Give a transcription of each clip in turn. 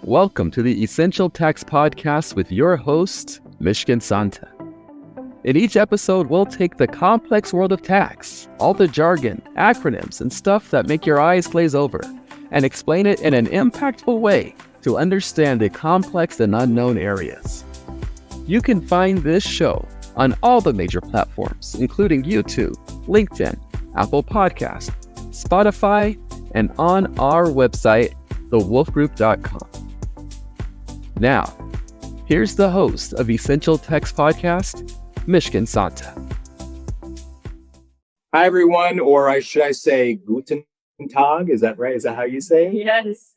Welcome to the Essential Tax Podcast with your host, Mishkin Santa. In each episode, we'll take the complex world of tax, all the jargon, acronyms, and stuff that make your eyes glaze over, and explain it in an impactful way to understand the complex and unknown areas. You can find this show on all the major platforms, including YouTube, LinkedIn, Apple Podcasts, Spotify, and on our website, thewolfgroup.com. Now, here's the host of Essential Tax Podcast, Mishkin Santa. Hi, everyone, or should I say Guten Tag? Is that right? Is that how you say it? Yes.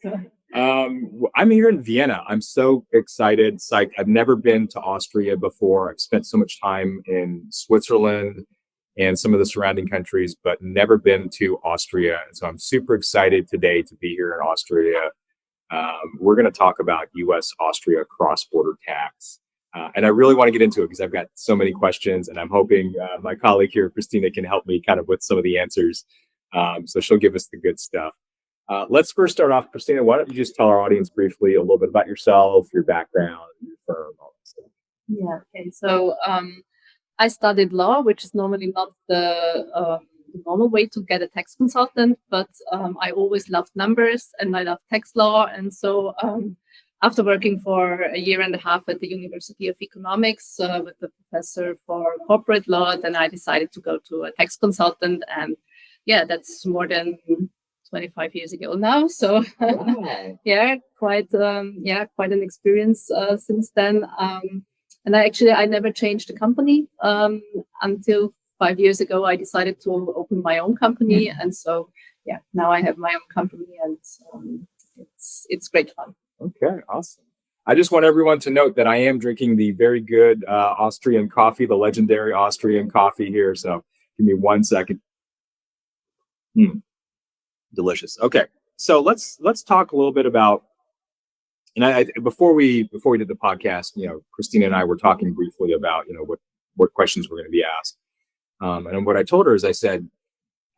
I'm here in Vienna. I'm so excited. I've never been to Austria before. I've spent so much time in Switzerland and some of the surrounding countries, but never been to Austria. And so I'm super excited today to be here in Austria. We're going to talk about US-Austria cross-border tax. And I really want to get into it because I've got so many questions, and I'm hoping my colleague here, Christina, can help me kind of with some of the answers. So she'll give us the good stuff. Let's first start off, Christina. Why don't you just tell our audience briefly a little bit about yourself, your background, your firm, all that stuff. Yeah. Okay. So I studied law, which is normally not the normal way to get a tax consultant, but I always loved numbers and I love tax law. And so after working for a year and a half at the University of Economics with the professor for corporate law, then I decided to go to a tax consultant. And yeah, that's more than 25 years ago now. So Wow. quite an experience since then. And I never changed the company until 5 years ago. I decided to open my own company, and so now I have my own company, and it's great fun. Okay, awesome. I just want everyone to note that I am drinking the very good Austrian coffee, the legendary Austrian coffee here. So give me 1 second. Delicious. Okay, so let's talk a little bit about. And I before we did the podcast, Christina and I were talking briefly about what questions were going to be asked. And what I told her is I said,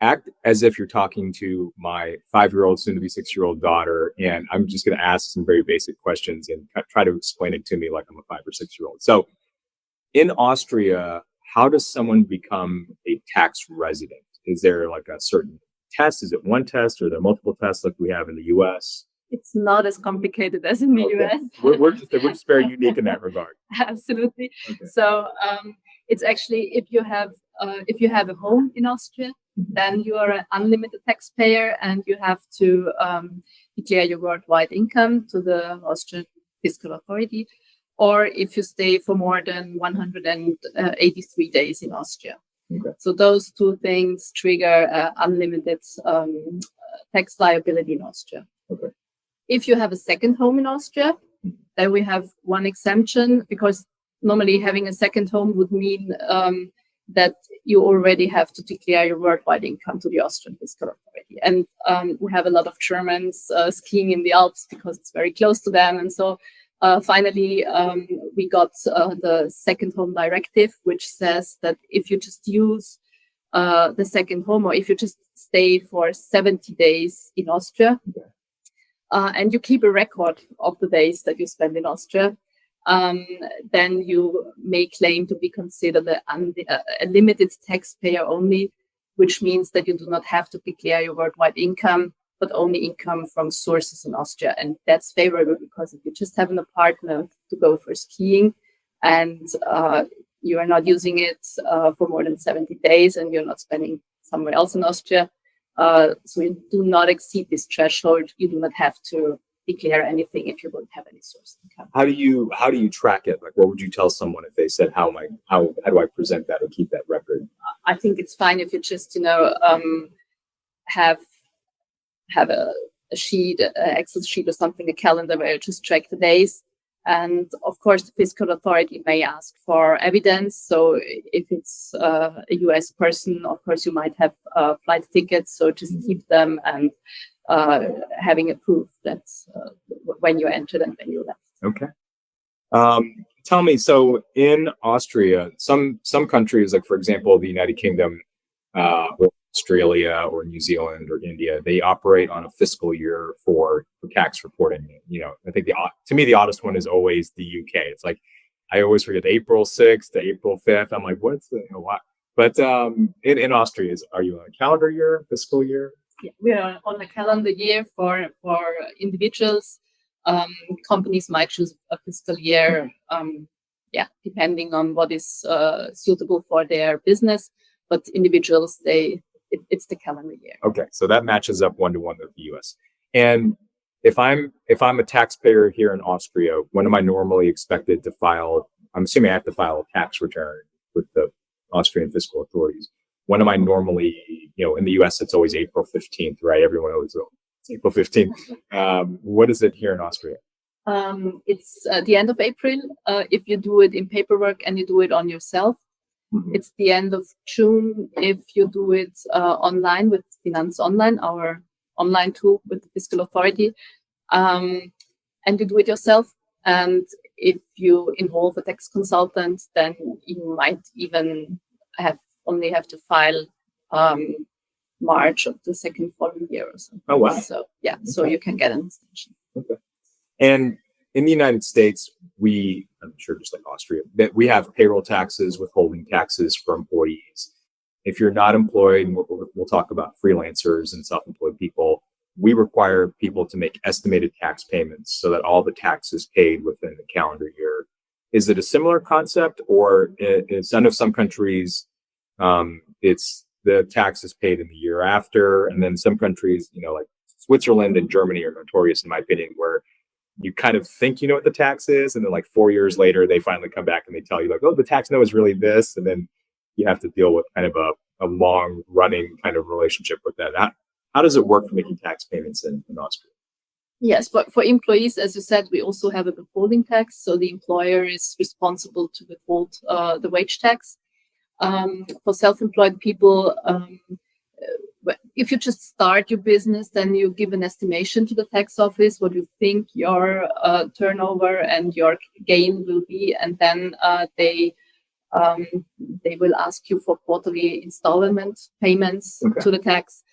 act as if you're talking to my 5-year-old, soon to be 6-year-old daughter, and I'm just going to ask some very basic questions and try to explain it to me like I'm a 5 or 6-year-old. So, in Austria, how does someone become a tax resident? Is there like a certain test? Is it one test, or are there multiple tests like we have in the U.S.? It's not as complicated as in the US. We're just very unique in that regard. Absolutely. Okay. So it's actually if you have a home in Austria, then you are an unlimited taxpayer, and you have to declare your worldwide income to the Austrian Fiscal Authority, or if you stay for more than 183 days in Austria. Okay. So those two things trigger unlimited tax liability in Austria. Okay. If you have a second home in Austria, then we have one exemption, because normally having a second home would mean that you already have to declare your worldwide income to the Austrian Fiscal Authority. And we have a lot of Germans skiing in the Alps because it's very close to them. And so finally, we got the second home directive, which says that if you just use the second home, or if you just stay for 70 days in Austria, and you keep a record of the days that you spend in Austria, then you may claim to be considered a limited taxpayer only, which means that you do not have to declare your worldwide income, but only income from sources in Austria. And that's favorable, because if you just have an apartment to go for skiing and you are not using it for more than 70 days, and you're not spending somewhere else in Austria, so you do not exceed this threshold, you do not have to declare anything if you don't have any source income. How do you track it? Like, what would you tell someone if they said, how do I present that or keep that record? I think it's fine if you just have a sheet, an Excel sheet or something, a calendar where you just track the days. And of course, the fiscal authority may ask for evidence. So if it's a US person, of course, you might have flight tickets. So just keep them, and having a proof that when you entered and when you left. Okay. Tell me, so in Austria, some countries, like for example, the United Kingdom, will Australia or New Zealand or India, they operate on a fiscal year for tax reporting. You know, I think to me, the oddest one is always the UK. It's like, I always forget April 6th to April 5th. I'm like, what's the, you know, what? But in Austria, are you on a calendar year, fiscal year? Yeah, we are on a calendar year for individuals. Companies might choose a fiscal year, depending on what is suitable for their business. But individuals, it's the calendar year. Okay, so that matches up 1-to-1 with the US. And if I'm a taxpayer here in Austria, when am I normally expected to file? I'm assuming I have to file a tax return with the Austrian fiscal authorities. When am I normally, you know, in the US, it's always April 15th, right? Everyone always, it's April 15th. What is it here in Austria? It's the end of April. If you do it in paperwork and you do it on yourself. Mm-hmm. It's the end of June if you do it online with Finanz Online, our online tool with the fiscal authority, and you do it yourself. And if you involve a tax consultant, then you might even only have to file March of the second following year or something. Oh, wow. So, yeah, okay. So you can get an extension. Okay. And in the United States, I'm sure just like Austria, that we have payroll taxes, withholding taxes for employees. If you're not employed, we'll talk about freelancers and self-employed people, we require people to make estimated tax payments so that all the tax is paid within the calendar year. Is it a similar concept, or I know some countries, it's the tax is paid in the year after, and then some countries, you know, like Switzerland and Germany are notorious, in my opinion, where you kind of think you know what the tax is, and then like 4 years later, they finally come back and they tell you like, oh, the tax no is really this, and then you have to deal with kind of a long running kind of relationship with that. How does it work for making tax payments in Austria? Yes, for employees, as you said, we also have a withholding tax. So the employer is responsible to withhold the wage tax. For self-employed people, if you just start your business, then you give an estimation to the tax office what you think your turnover and your gain will be, and then they will ask you for quarterly installment payments to the tax.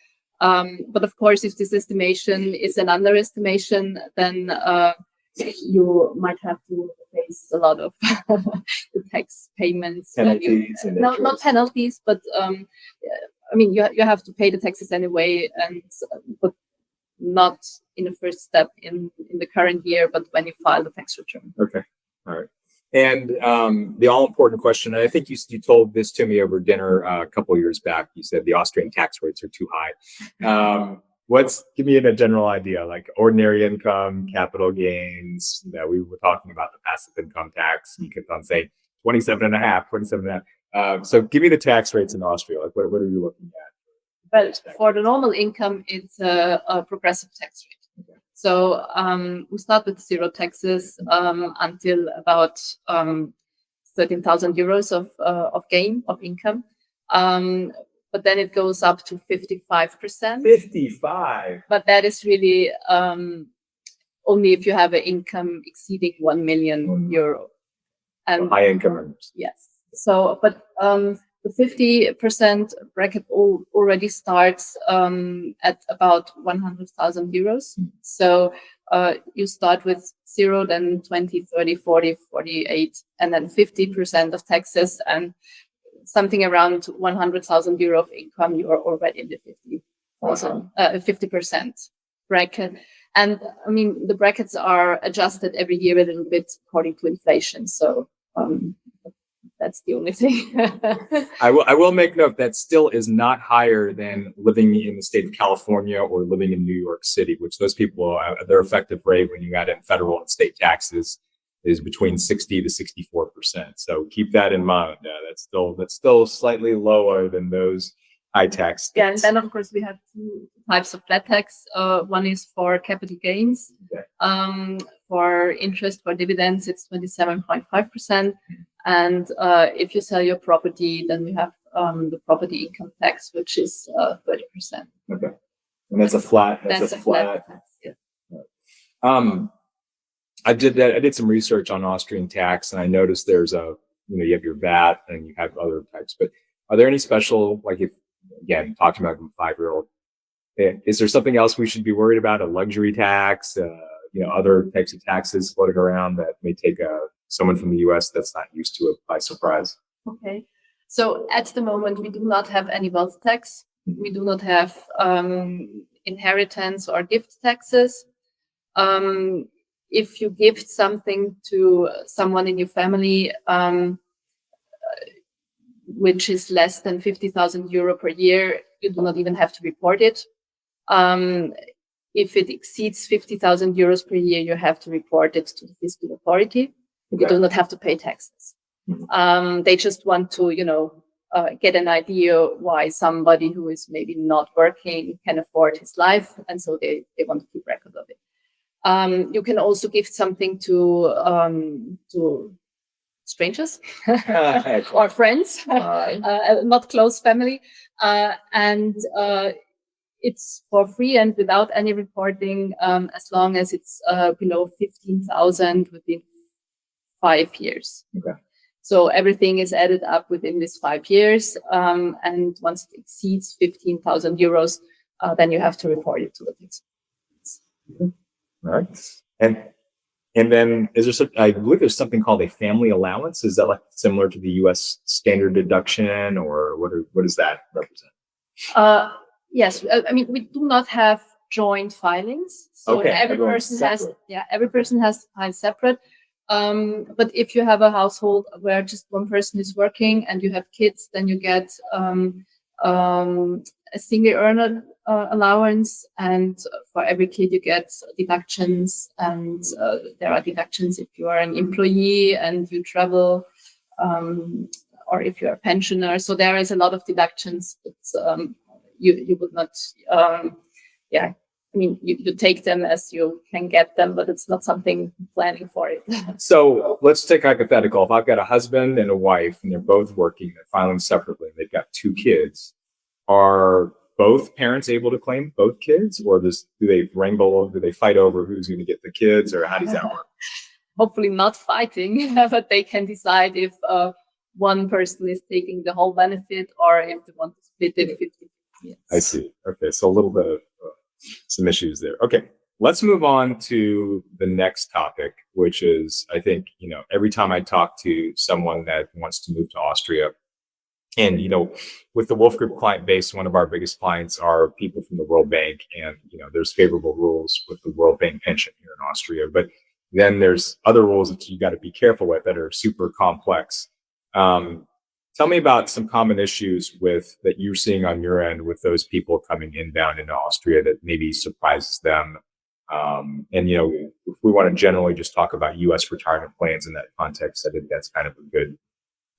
But of course, if this estimation is an underestimation, then you might have to face a lot of tax payments. Penalties. Not penalties, but I mean, you have to pay the taxes anyway, but not in the first step in the current year, but when you file the tax return. Okay, all right. And the all-important question, and I think you told this to me over dinner a couple of years back. You said the Austrian tax rates are too high. Give me a general idea, like ordinary income, capital gains. That we were talking about the passive income tax. You kept on saying 27.5. So give me the tax rates in Austria. Like what are you looking at? Well, for the normal income, it's a progressive tax rate. Okay. So we start with zero taxes until about 13,000 euros of gain of income. But then it goes up to 55%. 55. But that is really only if you have an income exceeding 1 million euro. And high income earners. Yes. So, but the 50% bracket already starts at about 100,000 euros. So you start with 0, then 20, 30, 40, 48, and then 50% of taxes, and something around 100,000 euro of income, you are already in the 50% bracket. And I mean, the brackets are adjusted every year a little bit according to inflation. So that's the only thing. I will make note that still is not higher than living in the state of California or living in New York City, which those people, their effective rate when you add in federal and state taxes is between 60 to 64%. So keep that in mind. That's still slightly lower than those high tax states. Yeah, and then of course we have two types of flat tax. One is for capital gains. Okay. For interest, for dividends, it's 27.5%. And if you sell your property, then we have the property income tax, which is 30%. Okay, and that's a flat. That's a flat tax. Yeah. I did some research on Austrian tax, and I noticed there's you have your VAT and you have other types. But are there any special, like if again, talking about a 5-year-old. Is there something else we should be worried about? A luxury tax, other types of taxes floating around that may take someone from the US that's not used to it by surprise? Okay. So at the moment, we do not have any wealth tax. We do not have inheritance or gift taxes. If you gift something to someone in your family, which is less than 50,000 euro per year, you do not even have to report it. If it exceeds 50,000 euros per year, you have to report it to the fiscal authority. Okay. You do not have to pay taxes. They just want to, get an idea why somebody who is maybe not working can afford his life, and so they want to keep record of it. You can also gift something to strangers or friends, not close family, and it's for free and without any reporting, as long as it's below 15,000 within 5 years. Okay. So everything is added up within this 5 years, and once it exceeds 15,000 euros, then you have to report it to the tax. All right. And then I believe there's something called a family allowance. Is that like similar to the US standard deduction, or what does that represent? Yes, I mean, we do not have joint filings, so okay, every person has to file separate. But if you have a household where just one person is working and you have kids, then you get a single earner allowance, and for every kid you get deductions, and there are deductions if you are an employee and you travel, or if you're a pensioner. So there is a lot of deductions, but you would not, I mean, you take them as you can get them, but it's not something planning for it. So let's take hypothetical. If I've got a husband and a wife and they're both working, they're filing separately, they've got 2 kids, are both parents able to claim both kids, or do they fight over who's going to get the kids, or how does that work? Hopefully not fighting, but they can decide if one person is taking the whole benefit or if they want to split it 50-50. Yes. I see. Okay, so a little bit of some issues there. Okay, let's move on to the next topic, which is, I think, every time I talk to someone that wants to move to Austria, and, with the Wolf Group client base, one of our biggest clients are people from the World Bank, and, there's favorable rules with the World Bank pension here in Austria, but then there's other rules that you got to be careful with that are super complex. Tell me about some common issues that you're seeing on your end with those people coming inbound into Austria that maybe surprises them. And, if we want to generally just talk about U.S. retirement plans in that context, I think that's kind of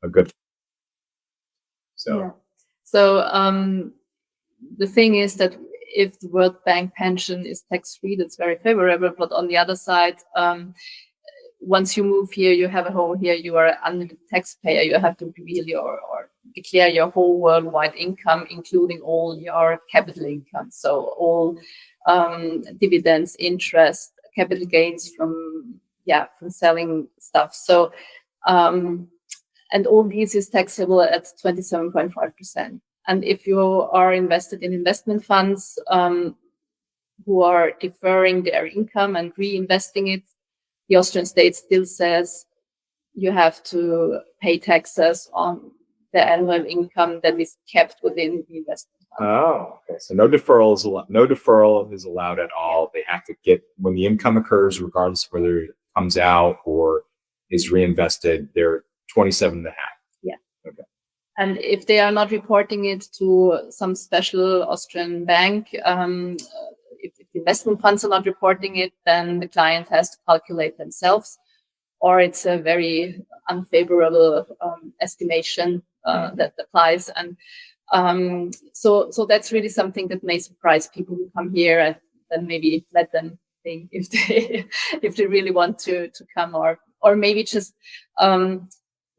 a good. So, yeah. So the thing is that if the World Bank pension is tax-free, that's very favorable. But on the other side, once you move here, you have a home here, you are under the taxpayer, you have to reveal or declare your whole worldwide income, including all your capital income. So all dividends, interest, capital gains from selling stuff. So, and all these is taxable at 27.5%. And if you are invested in investment funds who are deferring their income and reinvesting it, the Austrian state still says you have to pay taxes on the annual income that is kept within the investment fund. Oh, okay. So no deferral is allowed at all. They have to get, when the income occurs, regardless of whether it comes out or is reinvested, they're 27.5. Yeah. Okay. And if they are not reporting it to some special Austrian bank, if the investment funds are not reporting it, then the client has to calculate themselves, or it's a very unfavorable estimation that applies. And so that's really something that may surprise people who come here, and then maybe let them think if they really want to come, or maybe just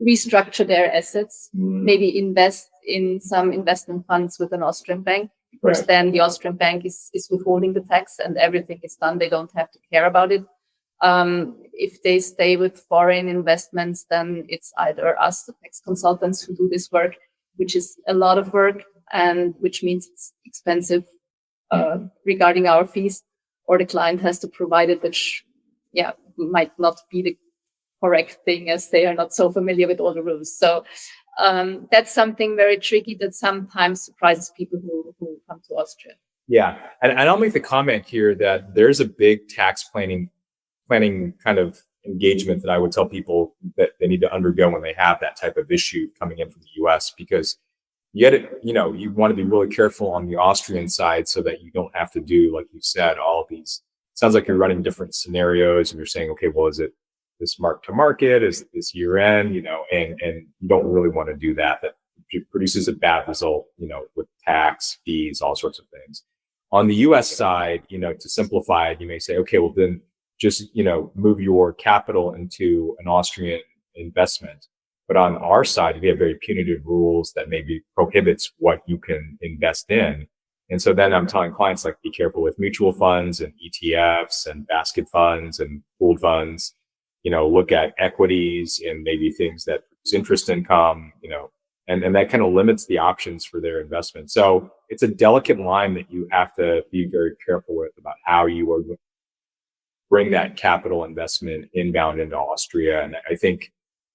restructure their assets, maybe invest in some investment funds with an Austrian bank. Because then the Austrian bank is withholding the tax and everything is done. They don't have to care about it. If they stay with foreign investments, then it's either us, the tax consultants, who do this work, which is a lot of work, and which means it's expensive regarding our fees, or the client has to provide it, which might not be the correct thing as they are not so familiar with all the rules. So that's something very tricky that sometimes surprises people who come to Austria. Yeah, and I'll make the comment here that there's a big tax planning kind of engagement that I would tell people that they need to undergo when they have that type of issue coming in from the US, because you want to be really careful on the Austrian side so that you don't have to do, like you said, all of these. Sounds like you're running different scenarios and you're saying, okay, well, is it this mark to market? Is it this year end? And you don't really want to do that. That produces a bad result, with tax, fees, all sorts of things. On the US side, to simplify it, you may say, okay, well, then just, move your capital into an Austrian investment. But on our side, we have very punitive rules that maybe prohibits what you can invest in. And so then I'm telling clients, like, be careful with mutual funds and ETFs and basket funds and pooled funds. Look at equities and maybe things that produce interest income, and that kind of limits the options for their investment. So it's a delicate line that you have to be very careful with about how you are going to bring that capital investment inbound into Austria. And I think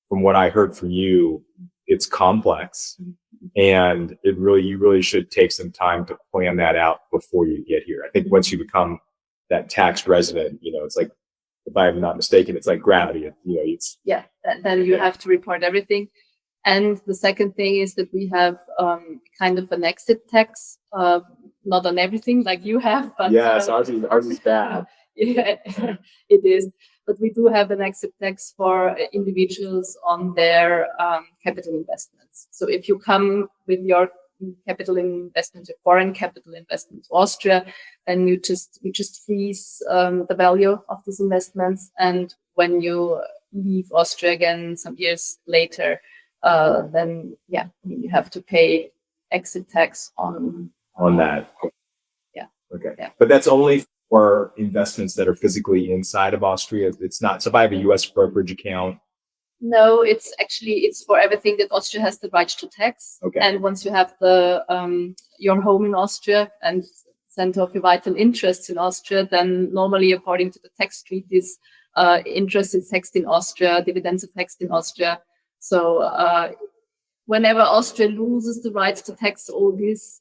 from what I heard from you, it's complex, and you really should take some time to plan that out before you get here. I think once you become that tax resident, it's like, if I'm not mistaken, it's like gravity. Then you have to report everything. And the second thing is that we have kind of an exit tax, not on everything like you have. But yes, ours is bad. Yeah, it is. But we do have an exit tax for individuals on their capital investments. So if you come with your capital investment, a foreign capital investment to Austria, then you just freeze the value of these investments. And when you leave Austria again some years later, then you have to pay exit tax on that. Yeah. Okay. Yeah. But that's only for investments that are physically inside of Austria. It's not. So if I have a U.S. brokerage account. No, it's for everything that Austria has the right to tax. Okay. And once you have your home in Austria and center of your vital interests in Austria, then normally, according to the tax treaties, interest is taxed in Austria, dividends are taxed in Austria. So whenever Austria loses the right to tax all this,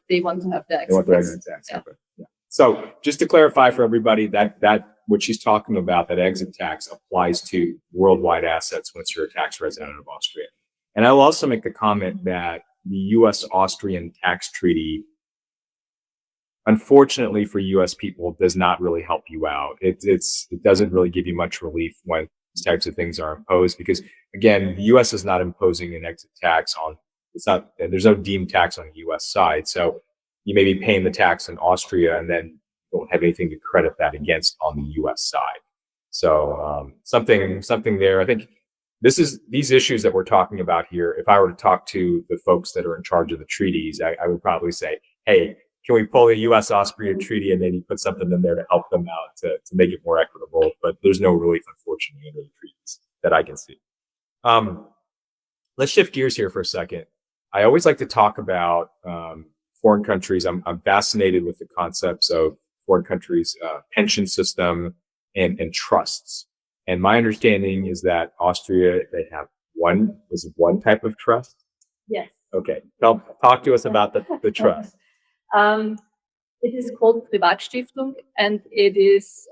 they want to have the exit tax. Yeah. Yeah. So just to clarify for everybody, that what she's talking about, that exit tax applies to worldwide assets once you're a tax resident of Austria. And I will also make the comment that the US-Austrian tax treaty, unfortunately for US people, does not really help you out. It doesn't really give you much relief when these types of things are imposed, because again, the US is not imposing an exit tax there's no deemed tax on the US side. So you may be paying the tax in Austria and then don't have anything to credit that against on the US side. So something there. I think these issues that we're talking about here, if I were to talk to the folks that are in charge of the treaties, I would probably say, hey, can we pull the US-Austria treaty and maybe put something in there to help them out to make it more equitable? But there's no relief, unfortunately, under the treaties that I can see. Let's shift gears here for a second. I always like to talk about foreign countries. I'm fascinated with the concepts of foreign countries' pension system and trusts. And my understanding is that Austria, they have one type of trust. Yes. Okay. Talk to us about the trust. It is called Privatstiftung, and it is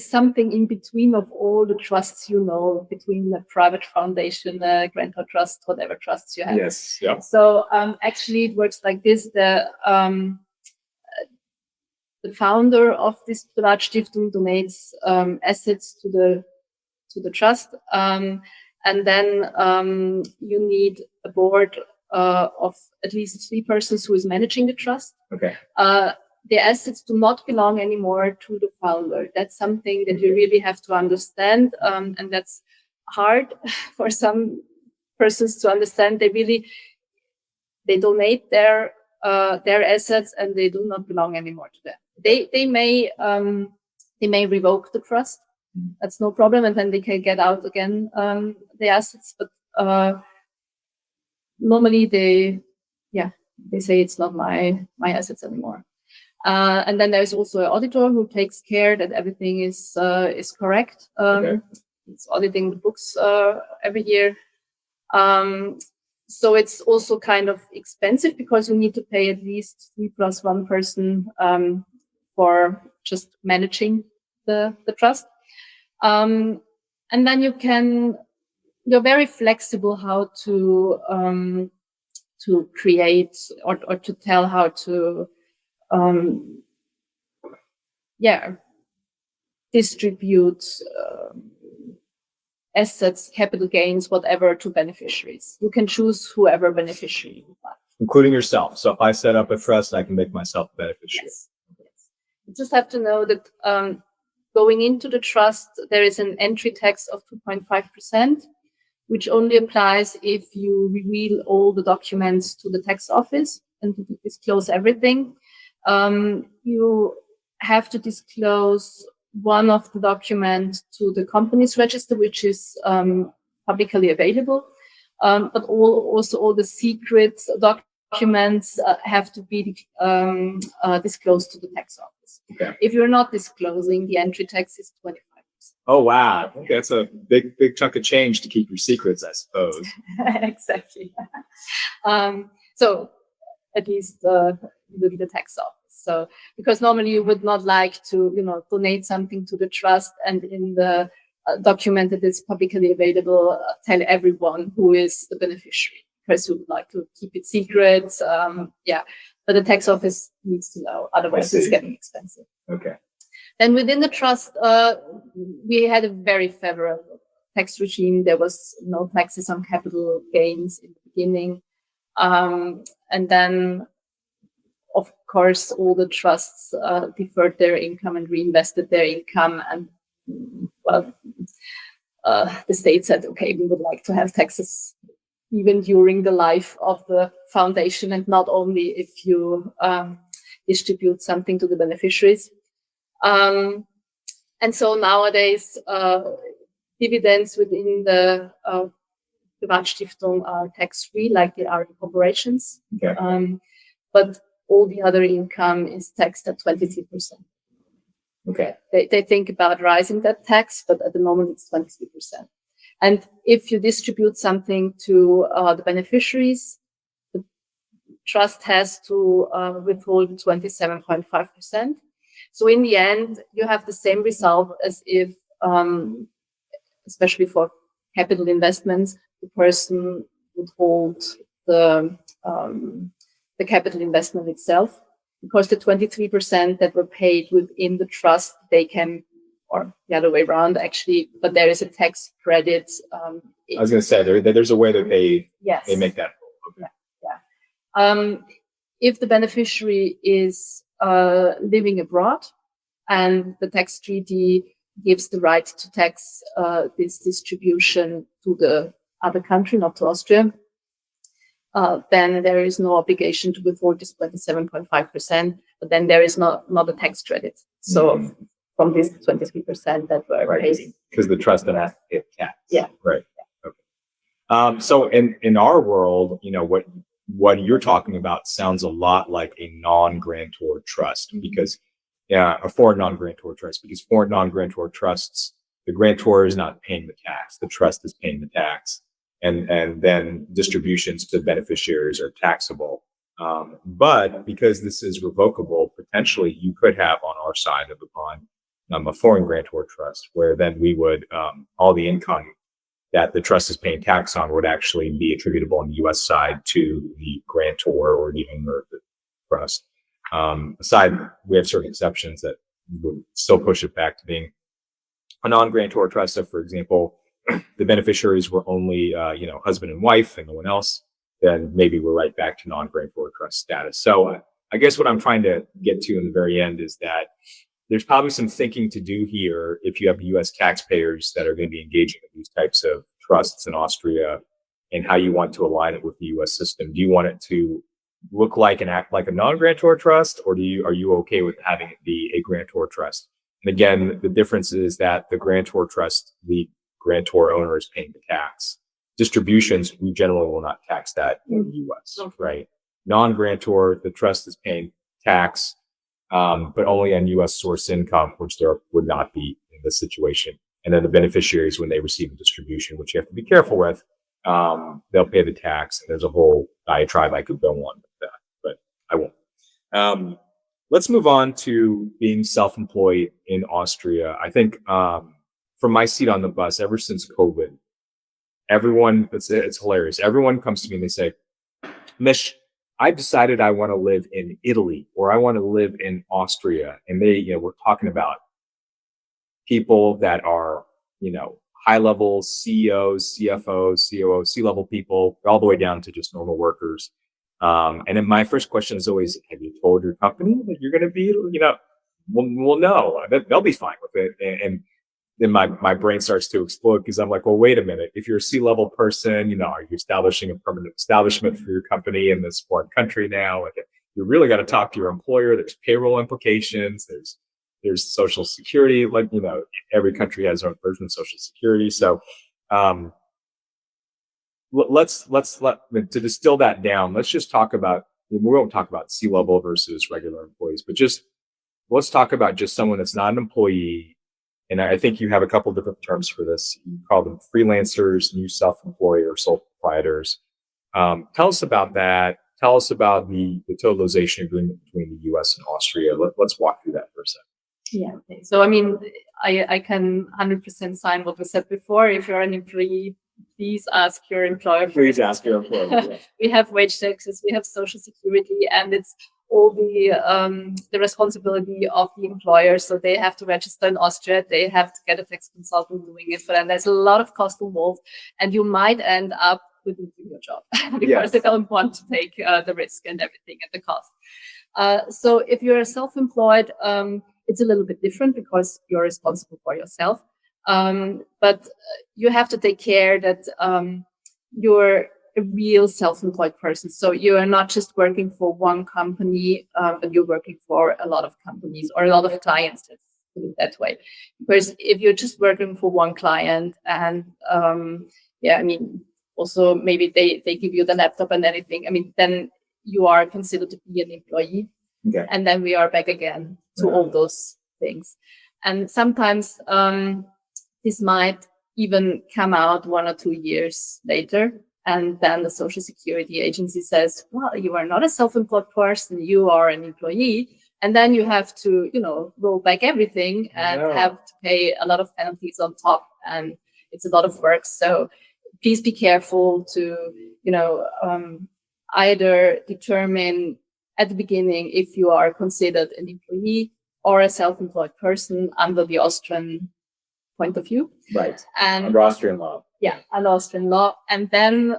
something in between of all the trusts, between the private foundation, grantor trust, whatever trusts you have. Yes. Yeah. So actually, it works like this: the founder of this Privatstiftung donates assets to the trust, and then you need a board of at least 3 persons who is managing the trust. Okay. The assets do not belong anymore to the founder. That's something that you really have to understand, and that's hard for some persons to understand. They donate their assets, and they do not belong anymore to them. They may revoke the trust. That's no problem, and then they can get out again the assets. But normally they say it's not my assets anymore. And then there's also an auditor who takes care that everything is correct. It's auditing the books every year. So it's also kind of expensive because you need to pay at least 3+1 person for just managing the trust. And then you're very flexible how to create or to tell how to distribute assets, capital gains, whatever, to beneficiaries. You can choose whoever beneficiary you want. Including yourself. So if I set up a trust, I can make myself a beneficiary. Yes. You just have to know that going into the trust, there is an entry tax of 2.5%, which only applies if you reveal all the documents to the tax office and to disclose everything. You have to disclose one of the documents to the company's register, which is publicly available. But also all the secret documents have to be disclosed to the tax office. Okay. If you're not disclosing, the entry tax is 25%. Oh, wow. Okay, that's a big chunk of change to keep your secrets, I suppose. Exactly. So at least with the tax office. So because normally you would not like to, donate something to the trust and in the document that is publicly available, tell everyone who is the beneficiary, because you would like to keep it secret. But the tax office needs to know, otherwise it's getting expensive. Okay. Then within the trust, we had a very favorable tax regime. There was no taxes on capital gains in the beginning. And then, of course, all the trusts deferred their income and reinvested their income. And, the state said, okay, we would like to have taxes even during the life of the foundation and not only if you distribute something to the beneficiaries. And so nowadays, dividends within the Privatstiftung are tax-free, like they are in corporations. Okay. But all the other income is taxed at 23%. Okay. They think about rising that tax, but at the moment it's 23%. And if you distribute something to the beneficiaries, the trust has to withhold 27.5%. So in the end, you have the same result as if, especially for capital investments, the person would hold the capital investment itself, because the 23% that were paid within the trust, they can, or the other way around actually, but there is a tax credit. I was going to say there's a way that they make that. Okay. Yeah. If the beneficiary is living abroad and the tax treaty gives the right to tax this distribution to the other country, not to Austria, then there is no obligation to withhold this 27.5%, but then there is not a tax credit. So from this 23% that were paid. Because the trust then has to pay tax. Yeah. Right. Okay. So in our world, what you're talking about sounds a lot like a non-grantor trust, because a foreign non-grantor trust, because foreign non-grantor trusts, the grantor is not paying the tax, the trust is paying the tax, and then distributions to beneficiaries are taxable. But because this is revocable, potentially you could have on our side of the pond a foreign grantor trust, where then we would all the income that the trust is paying tax on would actually be attributable on the U.S. side to the grantor or the owner of the trust. Aside, we have certain exceptions that would still push it back to being a non-grantor trust. So, for example, the beneficiaries were only, husband and wife and no one else, then maybe we're right back to non-grantor trust status. So I guess what I'm trying to get to in the very end is that there's probably some thinking to do here if you have U.S. taxpayers that are going to be engaging in these types of trusts in Austria, and how you want to align it with the U.S. system. Do you want it to look like and act like a non-grantor trust, or are you okay with having it be a grantor trust? And again, the difference is that the grantor trust, the grantor owner is paying the tax. Distributions, we generally will not tax that in the U.S., right? Non-grantor, the trust is paying tax, but only on U.S. source income, which there would not be in this situation. And then the beneficiaries, when they receive a distribution, which you have to be careful with, they'll pay the tax. And there's a whole diatribe I could go on with that, but I won't. Let's move on to being self-employed in Austria. I think from my seat on the bus, ever since COVID, everyone, it's hilarious. Everyone comes to me and they say, Mish, I've decided I want to live in Italy or I want to live in Austria. And we're talking about people that are, high-level CEOs, CFOs, COOs, C-level people, all the way down to just normal workers. And then my first question is always, have you told your company that you're going to be, well, no, they'll be fine with it. And then my brain starts to explode because I'm like, well, wait a minute. If you're a C-level person, are you establishing a permanent establishment for your company in this foreign country now? Like, you really got to talk to your employer. There's payroll implications. There's social security. Like, every country has their own version of social security. So, to distill that down, let's just talk about, we won't talk about C-level versus regular employees, but let's talk about just someone that's not an employee. And I think you have a couple different terms for this. You call them freelancers, new self-employed or sole proprietors. Tell us about that. Tell us about the totalization agreement between the US and Austria. Let's walk through that for a second. Yeah. Okay. So, I can 100% sign what was said before. If you're an employee, please ask your employer. Please ask your employer. Yeah. We have wage taxes, we have social security, and it's all the responsibility of the employer. So they have to register in Austria. They have to get a tax consultant doing it for them. There's a lot of cost involved, and you might end up with losing your job because they don't want to take the risk and everything and the cost. So if you're self-employed, it's a little bit different because you're responsible for yourself. But you have to take care that you're a real self-employed person. So you are not just working for one company, but you're working for a lot of companies or a lot of clients, let's put it that way. Because if you're just working for one client and also maybe they give you the laptop and anything, then you are considered to be an employee. Okay. And then we are back again to all those things. And sometimes this might even come out 1 or 2 years later. And then the Social Security Agency says, well, you are not a self-employed person, you are an employee. And then you have to, roll back everything and have to pay a lot of penalties on top. And it's a lot of work. So please be careful to, either determine at the beginning if you are considered an employee or a self-employed person under the Austrian point of view. Right. And under Austrian law. Yeah, under Austrian law. And then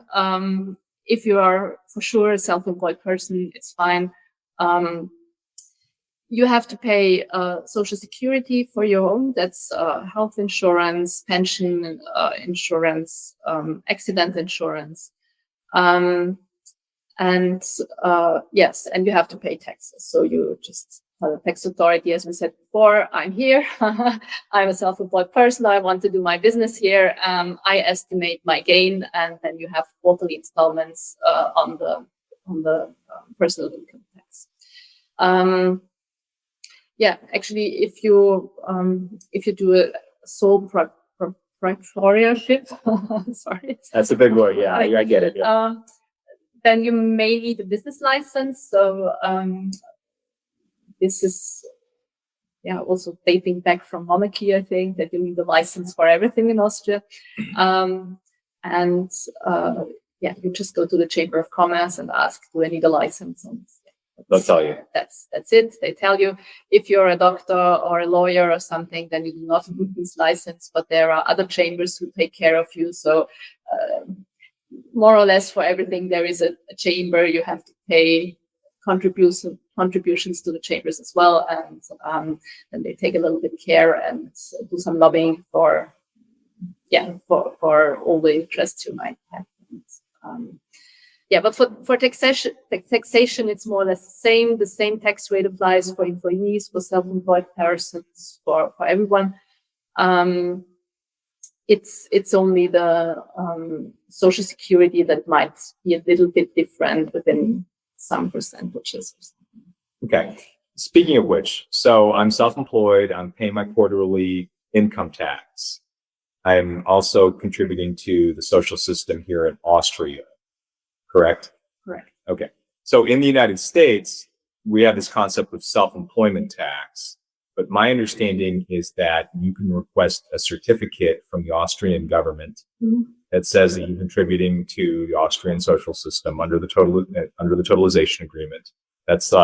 if you are for sure a self-employed person, it's fine. You have to pay Social Security for your own. That's health insurance, pension insurance, accident insurance. Yes, and you have to pay taxes. So you just tell the tax authority, as we said before, I'm here. I'm a self-employed person. I want to do my business here. I estimate my gain, and then you have quarterly installments on the personal income tax. Actually, if you do a sole proprietorship, sorry, that's a big word. Yeah, I get it. Yeah. Then you may need a business license. So this is also dating back from monarchy, I think, that you need a license for everything in Austria. You just go to the Chamber of Commerce and ask, do I need a license? And they'll tell you. That's it. They tell you. If you're a doctor or a lawyer or something, then you do not need this license, but there are other chambers who take care of you. So more or less for everything, there is a chamber. You have to pay contributions to the chambers as well, and they take a little bit care and do some lobbying for all the interests you might have. But for taxation, it's more or less the same tax rate applies for employees, for self-employed persons, for everyone. It's only the Social Security that might be a little bit different within some percentages. Okay. Speaking of which, so I'm self-employed. I'm paying my quarterly income tax. I'm also contributing to the social system here in Austria, correct? Correct. Okay. So in the United States, we have this concept of self-employment tax. But my understanding is that you can request a certificate from the Austrian government that says that you're contributing to the Austrian social system under the totalization agreement. That's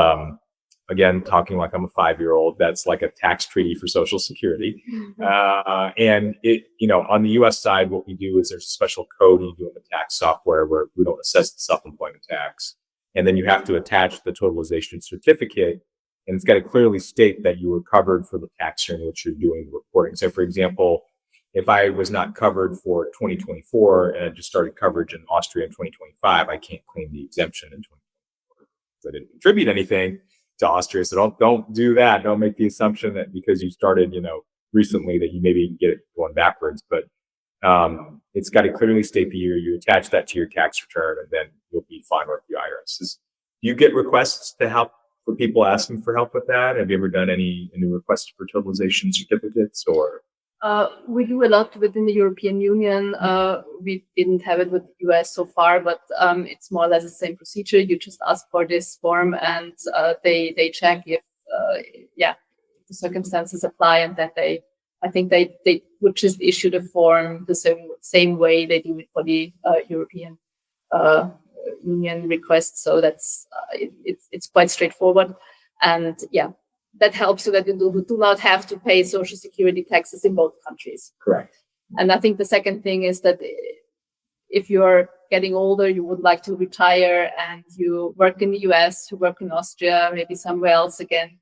again, talking like I'm a 5-year-old, that's like a tax treaty for Social Security. And it, on the US side, what we do is there's a special code you do in the tax software where we don't assess the self-employment tax. And then you have to attach the totalization certificate, and it's got to clearly state that you were covered for the tax year in which you're doing the reporting. So for example, if I was not covered for 2024 and I just started coverage in Austria in 2025, I can't claim the exemption in 2024 because I didn't contribute anything to Austria. So don't do that. Don't make the assumption that because you started, recently that you maybe get it going backwards. But it's got to clearly state the year. You attach that to your tax return, and then you'll be fine with the IRS. Do you get requests to help for people asking for help with that? Have you ever done any requests for totalization certificates or? We do a lot within the European Union. We didn't have it with the US so far, but it's more or less the same procedure. You just ask for this form, and they check if the circumstances apply, and then I think they would just issue the form the same way they do it for the European Union requests. So that's it's quite straightforward, and that helps so that you do not have to pay Social Security taxes in both countries. Correct. And I think the second thing is that if you're getting older, you would like to retire, and you work in the US, you work in Austria, maybe somewhere else again,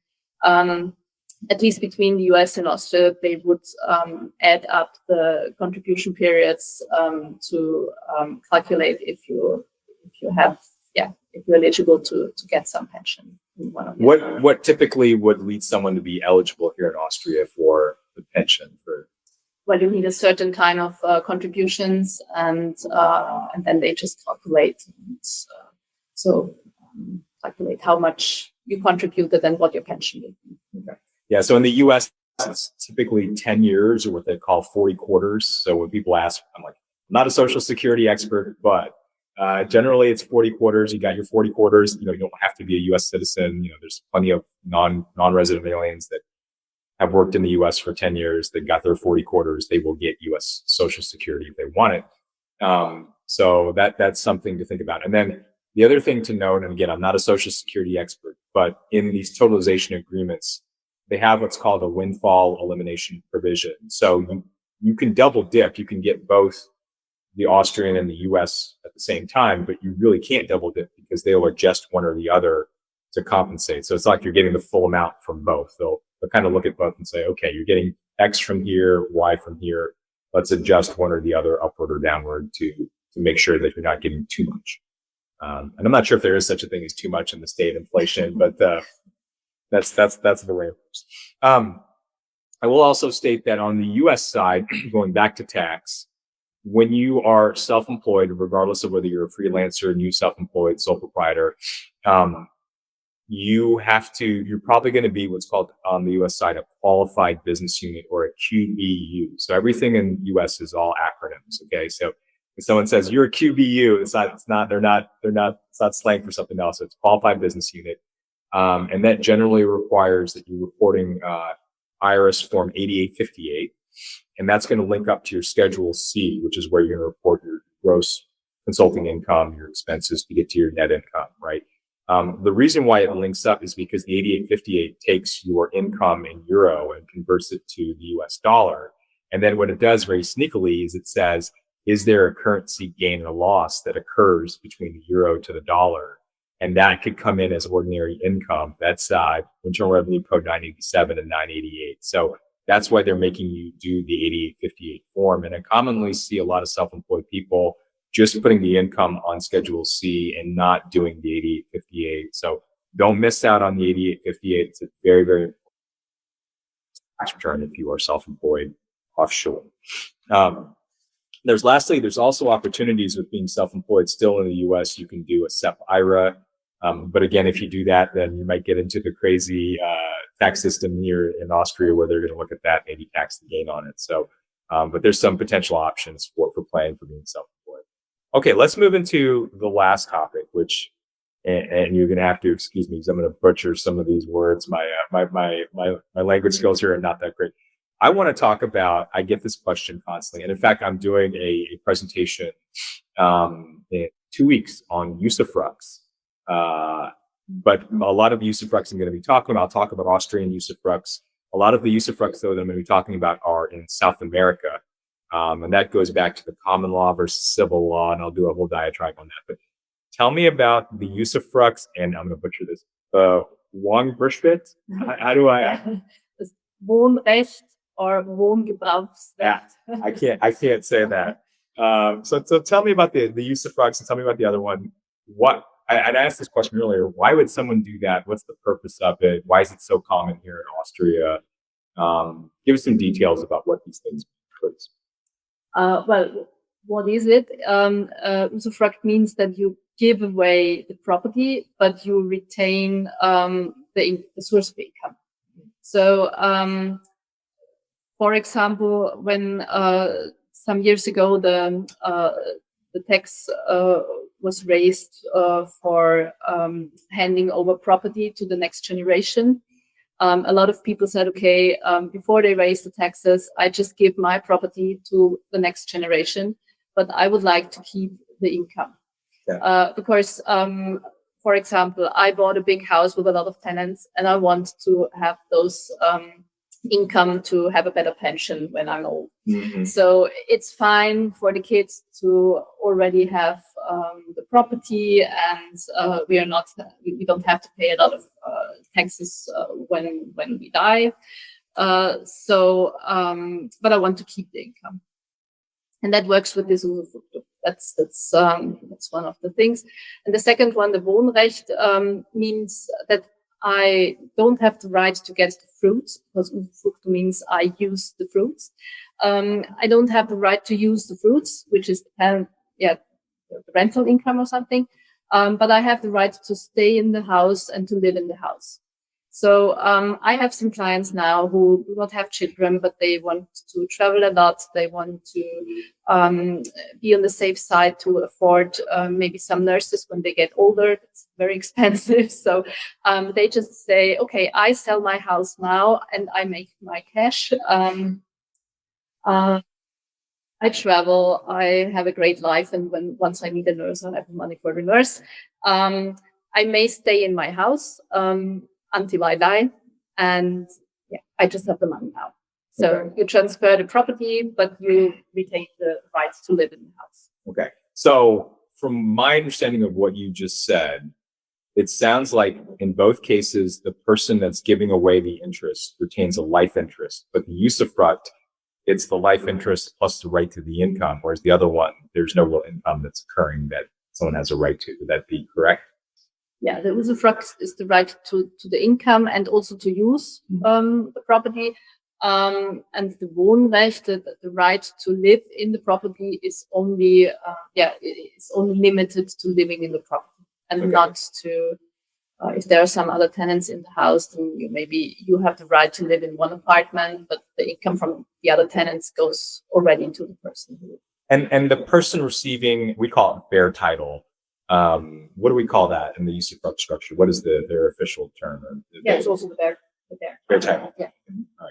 at least between the US and Austria, they would add up the contribution periods to calculate if you're eligible to get some pension. What typically would lead someone to be eligible here in Austria for the pension? Well, you need a certain kind of contributions, and then they just calculate. Calculate how much you contributed and what your pension would be. Okay. Yeah. So in the U.S., it's typically 10 years, or what they call 40 quarters. So when people ask, I'm like, I'm not a Social Security expert, but generally it's 40 quarters. You got your 40 quarters. You don't have to be a U.S. citizen. There's plenty of non-resident aliens that have worked in the U.S. for 10 years. They got their 40 quarters. They will get U.S. Social Security if they want it. So that's something to think about. And then the other thing to note, and again, I'm not a Social Security expert, but in these totalization agreements, they have what's called a windfall elimination provision. So you can double dip. You can get both the Austrian and the US at the same time, but you really can't double dip because they'll adjust one or the other to compensate. So it's like you're getting the full amount from both. They'll kind of look at both and say, okay, you're getting X from here, Y from here. Let's adjust one or the other upward or downward to make sure that you're not getting too much. And I'm not sure if there is such a thing as too much in the state inflation, but that's the way it works. I will also state that on the US side, going back to tax, when you are self-employed, regardless of whether you're a freelancer, new self-employed, sole proprietor, you're probably going to be what's called on the US side a qualified business unit, or a QBU. So everything in the US is all acronyms. Okay. So if someone says you're a QBU, it's not slang for something else. It's qualified business unit. And that generally requires that you're reporting IRS form 8858. And that's going to link up to your Schedule C, which is where you're going to report your gross consulting income, your expenses to get to your net income, right? The reason why it links up is because the 8858 takes your income in euro and converts it to the US dollar. And then what it does very sneakily is it says, is there a currency gain or loss that occurs between the euro to the dollar? And that could come in as ordinary income. That's Internal Revenue Code 987 and 988. So that's why they're making you do the 8858 form. And I commonly see a lot of self-employed people just putting the income on Schedule C and not doing the 8858. So don't miss out on the 8858. It's a very, very important tax return if you are self-employed offshore. There's also opportunities with being self-employed still in the US. You can do a SEP IRA. But again, if you do that, then you might get into the crazy tax system here in Austria where they're going to look at that, maybe tax the gain on it. So, but there's some potential options for planning for being self-employed. Okay, let's move into the last topic, which, and you're going to have to excuse me because I'm going to butcher some of these words. My language skills here are not that great. I want to talk about, I get this question constantly. And in fact, I'm doing a presentation in 2 weeks on usufructs. But a lot of usufructs I'm going to be talking about, I'll talk about Austrian usufructs. A lot of the usufructs, though, that I'm going to be talking about are in South America. And that goes back to the common law versus civil law, and I'll do a whole diatribe on that. But tell me about the usufructs, and I'm going to butcher this. Wohngebrauchsrecht? How do I? Wohnrecht or Wohngebrauchsrecht. Yeah, I can't say that. So tell me about the usufructs and tell me about the other one. I'd asked this question earlier. Why would someone do that? What's the purpose of it? Why is it so common here in Austria? Give us some details about what these things mean, please. Well, what is it? Usufruct means that you give away the property, but you retain the source of income. So, for example, when some years ago the tax was raised for handing over property to the next generation, a lot of people said, okay, before they raise the taxes, I just give my property to the next generation, but I would like to keep the income. Yeah. Because, for example, I bought a big house with a lot of tenants and I want to have those income to have a better pension when I'm old. Mm-hmm. So it's fine for the kids to already have the property, and we don't have to pay a lot of taxes when we die. But I want to keep the income, and that works with this usufruct. That's one of the things. And the second one, the Wohnrecht, means that I don't have the right to get the fruits, because usufruct means I use the fruits. I don't have the right to use the fruits, which is the rental income or something. But I have the right to stay in the house and to live in the house. So I have some clients now who do not have children, but they want to travel a lot. They want to be on the safe side to afford maybe some nurses when they get older. It's very expensive. So they just say, okay, I sell my house now and I make my cash. I travel, I have a great life. And once I need a nurse, I have money for the nurse. I may stay in my house until I die, and I just have the money now. So you transfer the property, but you retain the rights to live in the house. Okay. So from my understanding of what you just said, it sounds like in both cases, the person that's giving away the interest retains a life interest, but the usufruct, it's the life interest plus the right to the income, whereas the other one, there's no real income that's occurring that someone has a right to. Would that be correct? Yeah, the usufruct is the right to the income and also to use the property. And the Wohnrecht, the right to live in the property, is only it's only limited to living in the property and not to. If there are some other tenants in the house, then you have the right to live in one apartment, but the income from the other tenants goes already into the person. And the person receiving, we call it bare title. What do we call that in the usufruct structure? What is their official term? It's also the bare title. Yeah. All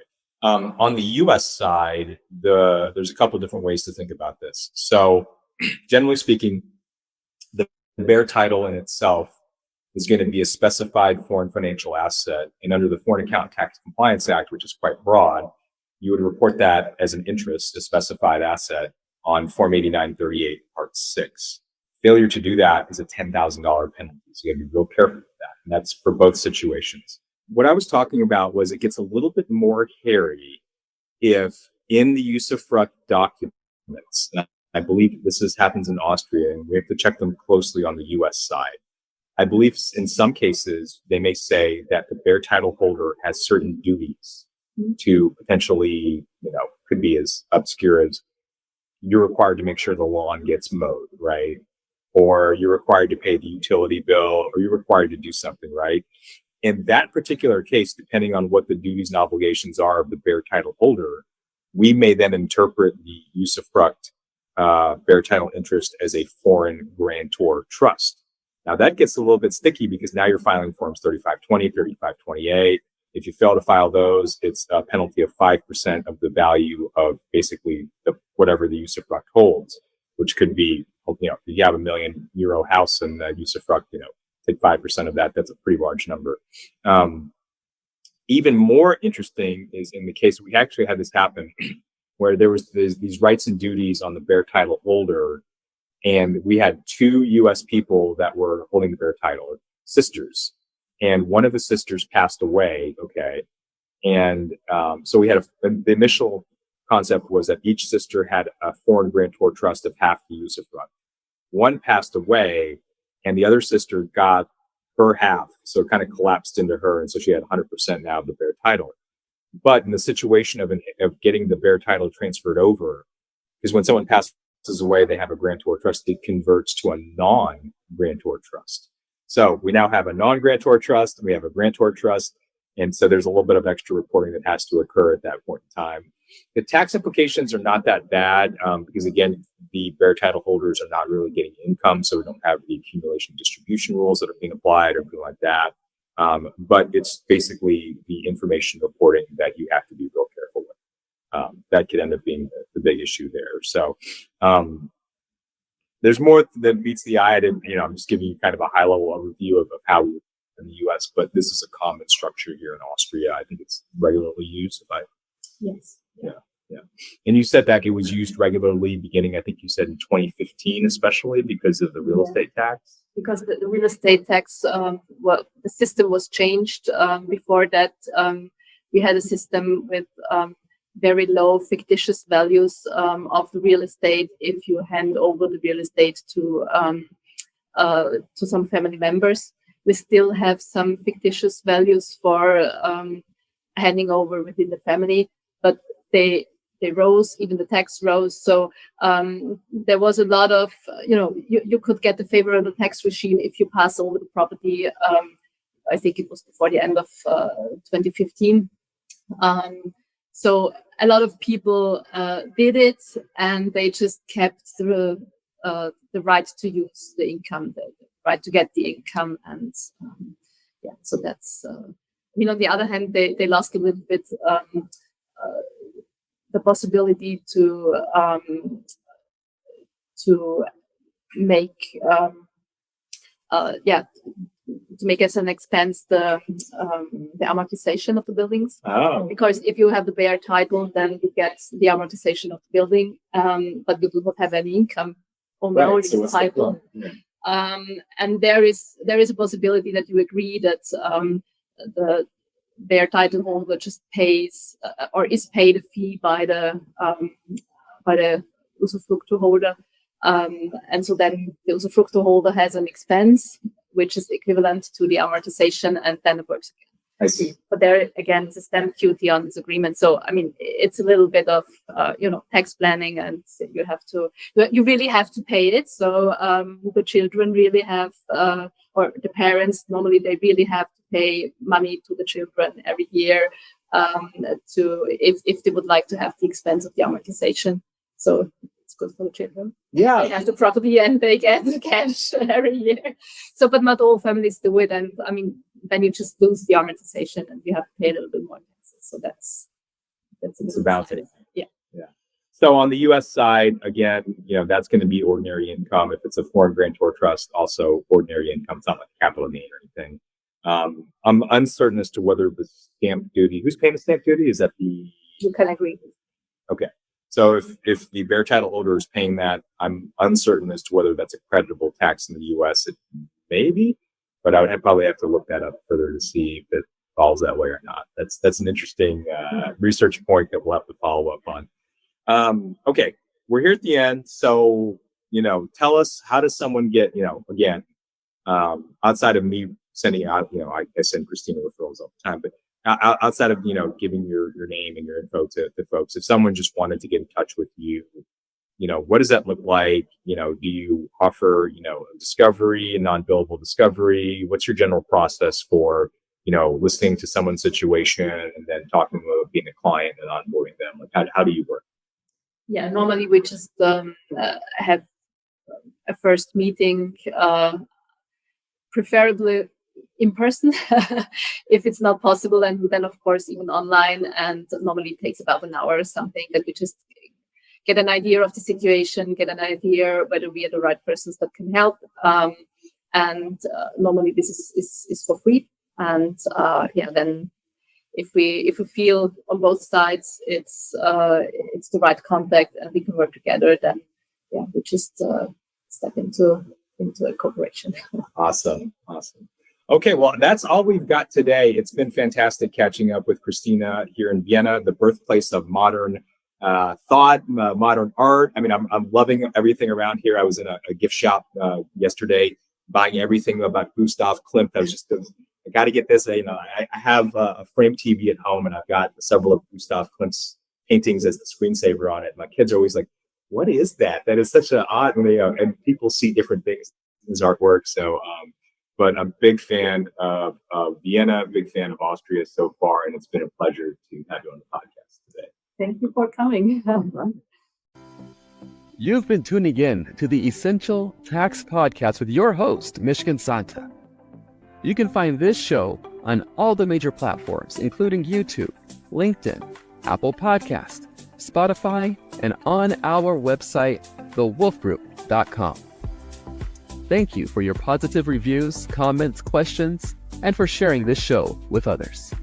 right. On the U.S. side, there's a couple of different ways to think about this. So, generally speaking, the bare title in itself is going to be a specified foreign financial asset, and under the Foreign Account Tax Compliance Act, which is quite broad, you would report that as an interest, a specified asset, on Form 8938, Part 6. Failure to do that is a $10,000 penalty. So you got to be real careful with that. And that's for both situations. What I was talking about was it gets a little bit more hairy if in the usufruct documents, and I believe this happens in Austria, and we have to check them closely on the US side. I believe in some cases, they may say that the bare title holder has certain duties to potentially, could be as obscure as you're required to make sure the lawn gets mowed, right? or you're required to pay the utility bill, or you're required to do something, right? In that particular case, depending on what the duties and obligations are of the bare title holder, we may then interpret the usufruct bare title interest as a foreign grantor trust. Now that gets a little bit sticky because now you're filing forms 3520, 3528. If you fail to file those, it's a penalty of 5% of the value of basically whatever the usufruct holds, which could be, if you have €1 million house and the usufruct, take 5% of that. That's a pretty large number. Even more interesting is in the case we actually had this happen, where there was these rights and duties on the bare title holder, and we had 2 U.S. people that were holding the bare title, sisters, and one of the sisters passed away. Okay, and so we had the initial concept was that each sister had a foreign grantor trust of half the usufruct. One passed away, and the other sister got her half, so it kind of collapsed into her, and so she had 100% now of the bare title. But in the situation of getting the bare title transferred over, because when someone passes away, they have a grantor trust, it converts to a non-grantor trust. So we now have a non-grantor trust, and we have a grantor trust, and so there's a little bit of extra reporting that has to occur at that point in time. The tax implications are not that bad because, again, the bare title holders are not really getting income, so we don't have the accumulation distribution rules that are being applied or anything like that. But it's basically the information reporting that you have to be real careful with. That could end up being the big issue there. So there's more than meets the eye. I'm just giving you kind of a high-level overview of how we in the U.S., but this is a common structure here in Austria. I think it's regularly used. Yes. Yeah. And you said that it was used regularly beginning, I think you said in 2015, especially because of the real estate tax? Because the real estate tax, the system was changed. Before that, we had a system with very low fictitious values of the real estate if you hand over the real estate to some family members. We still have some fictitious values for handing over within the family, but they rose, even the tax rose. So there was a lot of, you could get the favorable tax regime if you pass over the property. I think it was before the end of 2015. So a lot of people did it, and they just kept the right to use the income, the right to get the income. And so that's, on the other hand, they lost a little bit the possibility to make to make as an expense the amortization of the buildings. Oh. Because if you have the bare title, then you get the amortization of the building, but you do not have any income on the holding title. And there is a possibility that you agree that the bare title holder just pays or is paid a fee by the usufructo holder, and so then the usufructo holder has an expense which is equivalent to the amortization, and then it works again. I see. But there again is a stamp duty on this agreement, so it's a little bit of tax planning, and you really have to pay it. So the children really have, or the parents normally they really have to pay money to the children every year to if they would like to have the expense of the amortization. So it's good for the children. Yeah, they have the property and they get the cash every year. So, but not all families do it, and then you just lose the amortization, and you have to pay a little bit more taxes. So that's about it. Yeah. So on the U.S. side, again, that's going to be ordinary income. If it's a foreign grantor trust, also ordinary income. It's not like capital gain or anything. I'm uncertain as to whether the stamp duty. Who's paying the stamp duty? Is that the? You can agree. Okay. So if the bare title holder is paying that, I'm uncertain as to whether that's a creditable tax in the U.S. It may be, but I would probably have to look that up further to see if it falls that way or not. That's an interesting research point that we'll have to follow up on. Okay, we're here at the end. So, tell us, how does someone get, again, outside of me sending out, I send Christina referrals all the time, but outside of, giving your name and your info to folks, if someone just wanted to get in touch with you, what does that look like? Do you offer, a discovery, a non-billable discovery? What's your general process for, listening to someone's situation and then talking about being a client and onboarding them? Like, how do you work? Yeah, normally we just have a first meeting, preferably in person, if it's not possible, and then of course even online. And normally it takes about an hour or something, that we just get an idea of the situation, get an idea whether we are the right persons that can help. And normally this is for free. And then if we feel on both sides it's the right contact and we can work together, then we just step into a cooperation. Awesome. Okay, well, that's all we've got today. It's been fantastic catching up with Christina here in Vienna, the birthplace of modern thought, modern art. I mean, I'm loving everything around here. I was in a gift shop yesterday, buying everything about Gustav Klimt. I got to get this. I have a frame TV at home, and I've got several of Gustav Klimt's paintings as the screensaver on it. My kids are always like, "What is that? That is such an odd." And people see different things in his artwork. So, but I'm a big fan of Vienna, big fan of Austria so far, and it's been a pleasure to have you on the podcast today. Thank you for coming. You've been tuning in to the Essential Tax Podcast with your host, Mishkin Santa. You can find this show on all the major platforms, including YouTube, LinkedIn, Apple Podcast, Spotify, and on our website, thewolfgroup.com. Thank you for your positive reviews, comments, questions, and for sharing this show with others.